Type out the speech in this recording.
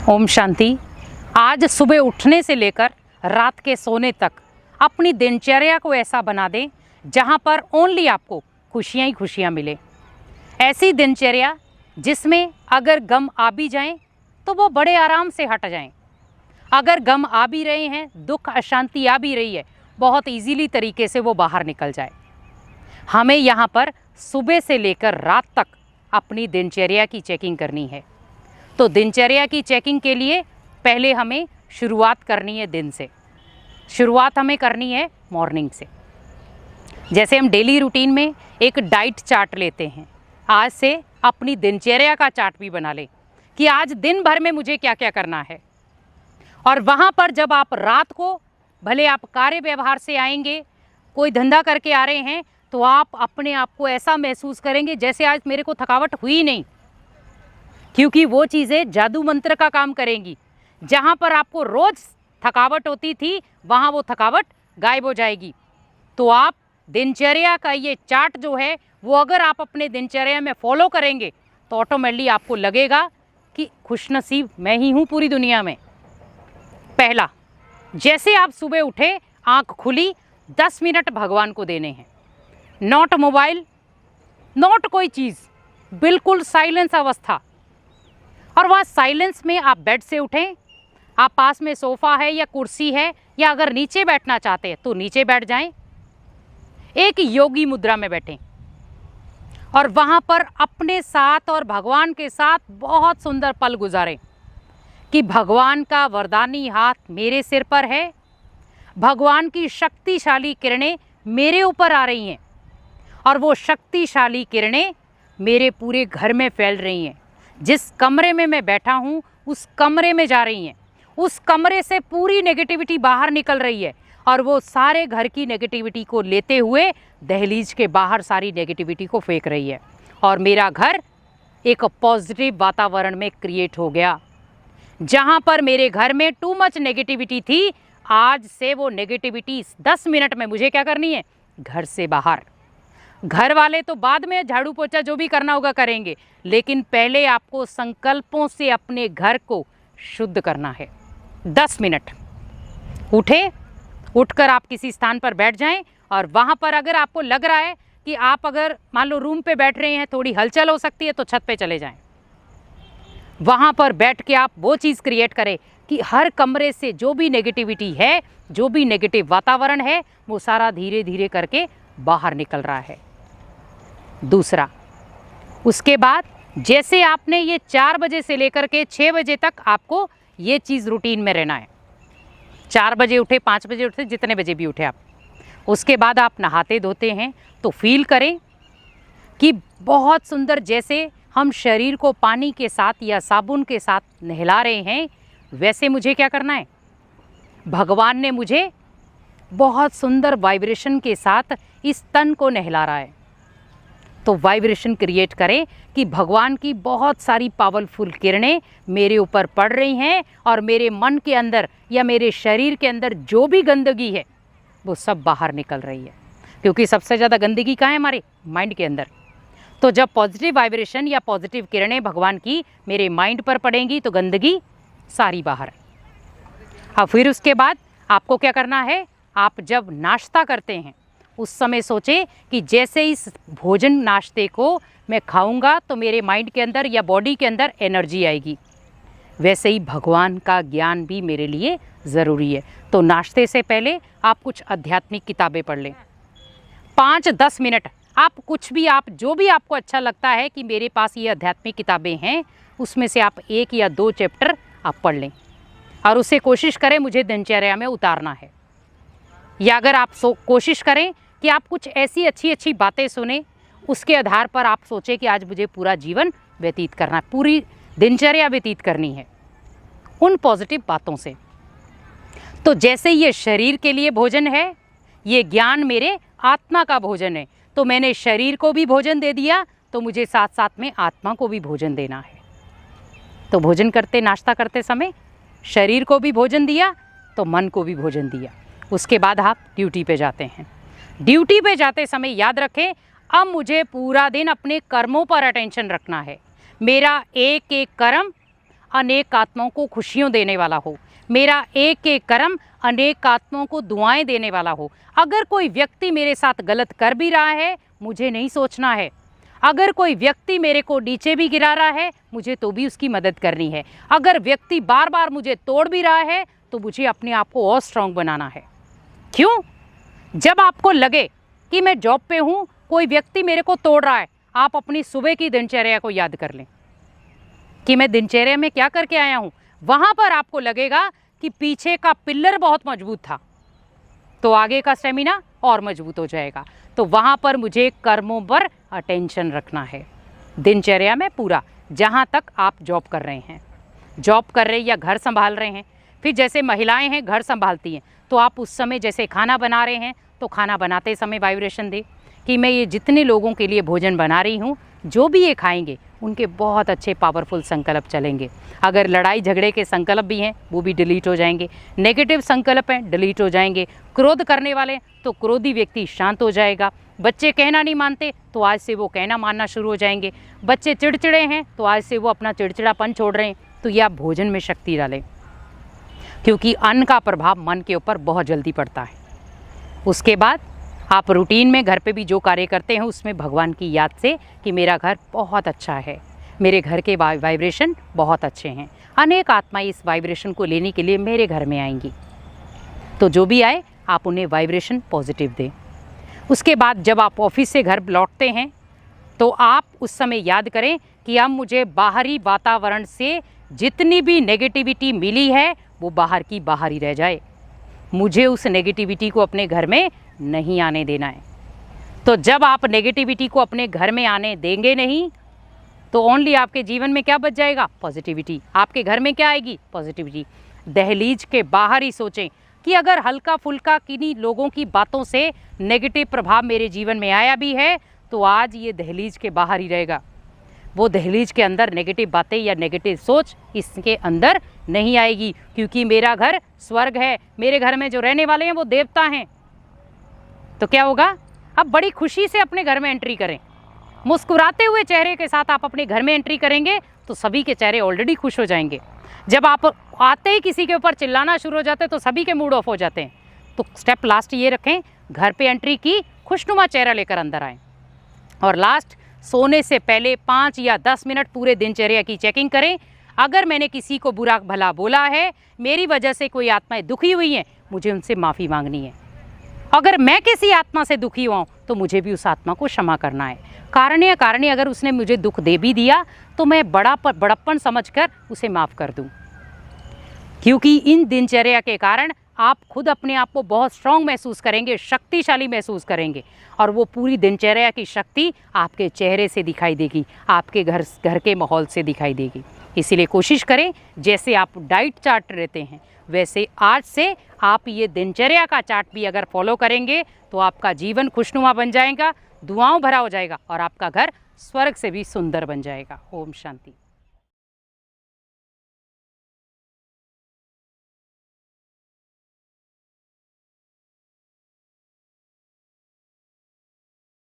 ओम शांति। आज सुबह उठने से लेकर रात के सोने तक अपनी दिनचर्या को ऐसा बना दें जहां पर ओनली आपको खुशियां ही खुशियां मिले। ऐसी दिनचर्या जिसमें अगर गम आ भी जाएं तो वो बड़े आराम से हट जाएं। अगर गम आ भी रहे हैं, दुख अशांति आ भी रही है, बहुत इजीली तरीके से वो बाहर निकल जाए। हमें यहाँ पर सुबह से लेकर रात तक अपनी दिनचर्या की चेकिंग करनी है। तो दिनचर्या की चेकिंग के लिए पहले हमें शुरुआत करनी है दिन से। शुरुआत हमें करनी है मॉर्निंग से। जैसे हम डेली रूटीन में एक डाइट चार्ट लेते हैं, आज से अपनी दिनचर्या का चार्ट भी बना लें कि आज दिन भर में मुझे क्या क्या करना है। और वहाँ पर जब आप रात को, भले आप कार्य व्यवहार से आएंगे, कोई धंधा करके आ रहे हैं, तो आप अपने आप को ऐसा महसूस करेंगे जैसे आज मेरे को थकावट हुई नहीं, क्योंकि वो चीज़ें जादू मंत्र का काम करेंगी। जहाँ पर आपको रोज़ थकावट होती थी, वहाँ वो थकावट गायब हो जाएगी। तो आप दिनचर्या का ये चार्ट जो है वो अगर आप अपने दिनचर्या में फॉलो करेंगे तो ऑटोमेटिकली आपको लगेगा कि खुशनसीब मैं ही हूँ पूरी दुनिया में। पहला, जैसे आप सुबह उठे, आँख खुली, 10 मिनट भगवान को देने हैं। नॉट मोबाइल, नॉट कोई चीज़, बिल्कुल साइलेंस अवस्था। और वहाँ साइलेंस में आप बेड से उठें, आप पास में सोफ़ा है या कुर्सी है, या अगर नीचे बैठना चाहते हैं तो नीचे बैठ जाएं। एक योगी मुद्रा में बैठें और वहाँ पर अपने साथ और भगवान के साथ बहुत सुंदर पल गुजारें कि भगवान का वरदानी हाथ मेरे सिर पर है, भगवान की शक्तिशाली किरणें मेरे ऊपर आ रही हैं और वो शक्तिशाली किरणें मेरे पूरे घर में फैल रही हैं। जिस कमरे में मैं बैठा हूँ उस कमरे में जा रही हैं, उस कमरे से पूरी नेगेटिविटी बाहर निकल रही है और वो सारे घर की नेगेटिविटी को लेते हुए दहलीज के बाहर सारी नेगेटिविटी को फेंक रही है और मेरा घर एक पॉजिटिव वातावरण में क्रिएट हो गया। जहाँ पर मेरे घर में टू मच नेगेटिविटी थी, आज से वो नेगेटिविटी 10 मिनट में मुझे क्या करनी है, घर से बाहर। घर वाले तो बाद में झाड़ू पोछा जो भी करना होगा करेंगे, लेकिन पहले आपको संकल्पों से अपने घर को शुद्ध करना है। 10 मिनट उठे, उठकर आप किसी स्थान पर बैठ जाएं और वहाँ पर अगर आपको लग रहा है कि आप अगर मान लो रूम पे बैठ रहे हैं, थोड़ी हलचल हो सकती है, तो छत पे चले जाएं। वहाँ पर बैठ के आप वो चीज़ क्रिएट करें कि हर कमरे से जो भी नेगेटिविटी है, जो भी नेगेटिव वातावरण है, वो सारा धीरे धीरे करके बाहर निकल रहा है। दूसरा, उसके बाद जैसे आपने ये 4 बजे से लेकर के 6 बजे तक आपको ये चीज़ रूटीन में रहना है। 4 बजे उठे, 5 बजे उठे, जितने बजे भी उठे आप, उसके बाद आप नहाते धोते हैं तो फील करें कि बहुत सुंदर, जैसे हम शरीर को पानी के साथ या साबुन के साथ नहला रहे हैं, वैसे मुझे क्या करना है, भगवान ने मुझे बहुत सुंदर वाइब्रेशन के साथ इस तन को नहला रहा है। तो वाइब्रेशन क्रिएट करें कि भगवान की बहुत सारी पावरफुल किरणें मेरे ऊपर पड़ रही हैं और मेरे मन के अंदर या मेरे शरीर के अंदर जो भी गंदगी है वो सब बाहर निकल रही है। क्योंकि सबसे ज़्यादा गंदगी कहाँ है, हमारे माइंड के अंदर। तो जब पॉजिटिव वाइब्रेशन या पॉजिटिव किरणें भगवान की मेरे माइंड पर पड़ेंगी तो गंदगी सारी बाहर। अब फिर उसके बाद आपको क्या करना है, आप जब नाश्ता करते हैं उस समय सोचें कि जैसे इस भोजन नाश्ते को मैं खाऊंगा तो मेरे माइंड के अंदर या बॉडी के अंदर एनर्जी आएगी, वैसे ही भगवान का ज्ञान भी मेरे लिए ज़रूरी है। तो नाश्ते से पहले आप कुछ आध्यात्मिक किताबें पढ़ लें। 5-10 मिनट आप कुछ भी, आप जो भी आपको अच्छा लगता है कि मेरे पास ये आध्यात्मिक किताबें हैं, उसमें से आप 1 या 2 चैप्टर आप पढ़ लें और उसे कोशिश करें मुझे दिनचर्या में उतारना है। या अगर आप कोशिश करें कि आप कुछ ऐसी अच्छी अच्छी बातें सुने, उसके आधार पर आप सोचें कि आज मुझे पूरा जीवन व्यतीत करना है, पूरी दिनचर्या व्यतीत करनी है उन पॉजिटिव बातों से। तो जैसे ये शरीर के लिए भोजन है, ये ज्ञान मेरे आत्मा का भोजन है, तो मैंने शरीर को भी भोजन दे दिया, तो मुझे साथ साथ में आत्मा को भी भोजन देना है। तो भोजन करते, नाश्ता करते समय शरीर को भी भोजन दिया तो मन को भी भोजन दिया। उसके बाद आप ड्यूटी पे जाते हैं। ड्यूटी पे जाते समय याद रखें, अब मुझे पूरा दिन अपने कर्मों पर अटेंशन रखना है। मेरा एक एक कर्म अनेक आत्माओं को खुशियों देने वाला हो। मेरा एक एक कर्म अनेक आत्माओं को दुआएं देने वाला हो। अगर कोई व्यक्ति मेरे साथ गलत कर भी रहा है, मुझे नहीं सोचना है। अगर कोई व्यक्ति मेरे को नीचे भी गिरा रहा है, मुझे तो भी उसकी मदद करनी है। अगर व्यक्ति बार बार मुझे तोड़ भी रहा है, तो मुझे अपने आप को और स्ट्रांग बनाना है। क्यों? जब आपको लगे कि मैं जॉब पे हूँ, कोई व्यक्ति मेरे को तोड़ रहा है, आप अपनी सुबह की दिनचर्या को याद कर लें कि मैं दिनचर्या में क्या करके आया हूँ। वहाँ पर आपको लगेगा कि पीछे का पिल्लर बहुत मजबूत था, तो आगे का स्टेमिना और मजबूत हो जाएगा। तो वहाँ पर मुझे कर्मों पर अटेंशन रखना है दिनचर्या में पूरा। जहाँ तक आप जॉब कर रहे हैं, जॉब कर रहे हैं या घर संभाल रहे हैं, फिर जैसे महिलाएं हैं घर संभालती हैं, तो आप उस समय जैसे खाना बना रहे हैं, तो खाना बनाते समय वाइब्रेशन दें कि मैं ये जितने लोगों के लिए भोजन बना रही हूँ, जो भी ये खाएंगे उनके बहुत अच्छे पावरफुल संकल्प चलेंगे। अगर लड़ाई झगड़े के संकल्प भी हैं, वो भी डिलीट हो जाएंगे। नेगेटिव संकल्प हैं, डिलीट हो जाएंगे। क्रोध करने वाले, तो क्रोधी व्यक्ति शांत हो जाएगा। बच्चे कहना नहीं मानते, तो आज से वो कहना मानना शुरू हो जाएंगे। बच्चे चिड़चिड़े हैं, तो आज से वो अपना चिड़चिड़ापन छोड़ रहे हैं। तो ये आप भोजन में शक्ति डालें, क्योंकि अन्न का प्रभाव मन के ऊपर बहुत जल्दी पड़ता है। उसके बाद आप रूटीन में घर पे भी जो कार्य करते हैं, उसमें भगवान की याद से कि मेरा घर बहुत अच्छा है, मेरे घर के वाइब्रेशन बहुत अच्छे हैं, अनेक आत्माएं इस वाइब्रेशन को लेने के लिए मेरे घर में आएंगी। तो जो भी आए, आप उन्हें वाइब्रेशन पॉजिटिव दें। उसके बाद जब आप ऑफिस से घर लौटते हैं, तो आप उस समय याद करें कि अब मुझे बाहरी वातावरण से जितनी भी नेगेटिविटी मिली है, वो बाहर की बाहर ही रह जाए। मुझे उस नेगेटिविटी को अपने घर में नहीं आने देना है। तो जब आप नेगेटिविटी को अपने घर में आने देंगे नहीं, तो ओनली आपके जीवन में क्या बच जाएगा? पॉजिटिविटी। आपके घर में क्या आएगी? पॉजिटिविटी। दहलीज के बाहर ही सोचें कि अगर हल्का फुल्का किन्हीं लोगों की बातों से नेगेटिव प्रभाव मेरे जीवन में आया भी है, तो आज ये दहलीज के बाहर ही रहेगा। वो दहलीज के अंदर नेगेटिव बातें या नेगेटिव सोच इसके अंदर नहीं आएगी, क्योंकि मेरा घर स्वर्ग है। मेरे घर में जो रहने वाले हैं वो देवता हैं। तो क्या होगा? अब बड़ी खुशी से अपने घर में एंट्री करें। मुस्कुराते हुए चेहरे के साथ आप अपने घर में एंट्री करेंगे, तो सभी के चेहरे ऑलरेडी खुश हो जाएंगे। जब आप आते ही किसी के ऊपर चिल्लाना शुरू हो जाते हैं, तो सभी के मूड ऑफ हो जाते हैं। तो स्टेप लास्ट ये रखें, घर पे एंट्री की, खुशनुमा चेहरा लेकर अंदर आएँ। और लास्ट, सोने से पहले 5 या 10 मिनट पूरे दिनचर्या की चेकिंग करें। अगर मैंने किसी को बुरा भला बोला है, मेरी वजह से कोई आत्माएं दुखी हुई हैं, मुझे उनसे माफ़ी मांगनी है। अगर मैं किसी आत्मा से दुखी हुआ हूँ, तो मुझे भी उस आत्मा को क्षमा करना है। कारणी अगर उसने मुझे दुख दे भी दिया, तो मैं बड़प्पन समझकर उसे माफ़ कर दूँ, क्योंकि इन दिनचर्या के कारण आप खुद अपने आप को बहुत स्ट्रांग महसूस करेंगे, शक्तिशाली महसूस करेंगे, और वो पूरी दिनचर्या की शक्ति आपके चेहरे से दिखाई देगी, आपके घर के माहौल से दिखाई देगी। इसीलिए कोशिश करें, जैसे आप डाइट चार्ट रहते हैं, वैसे आज से आप ये दिनचर्या का चार्ट भी अगर फॉलो करेंगे, तो आपका जीवन खुशनुमा बन जाएगा, दुआओं भरा हो जाएगा, और आपका घर स्वर्ग से भी सुंदर बन जाएगा। ओम शांति।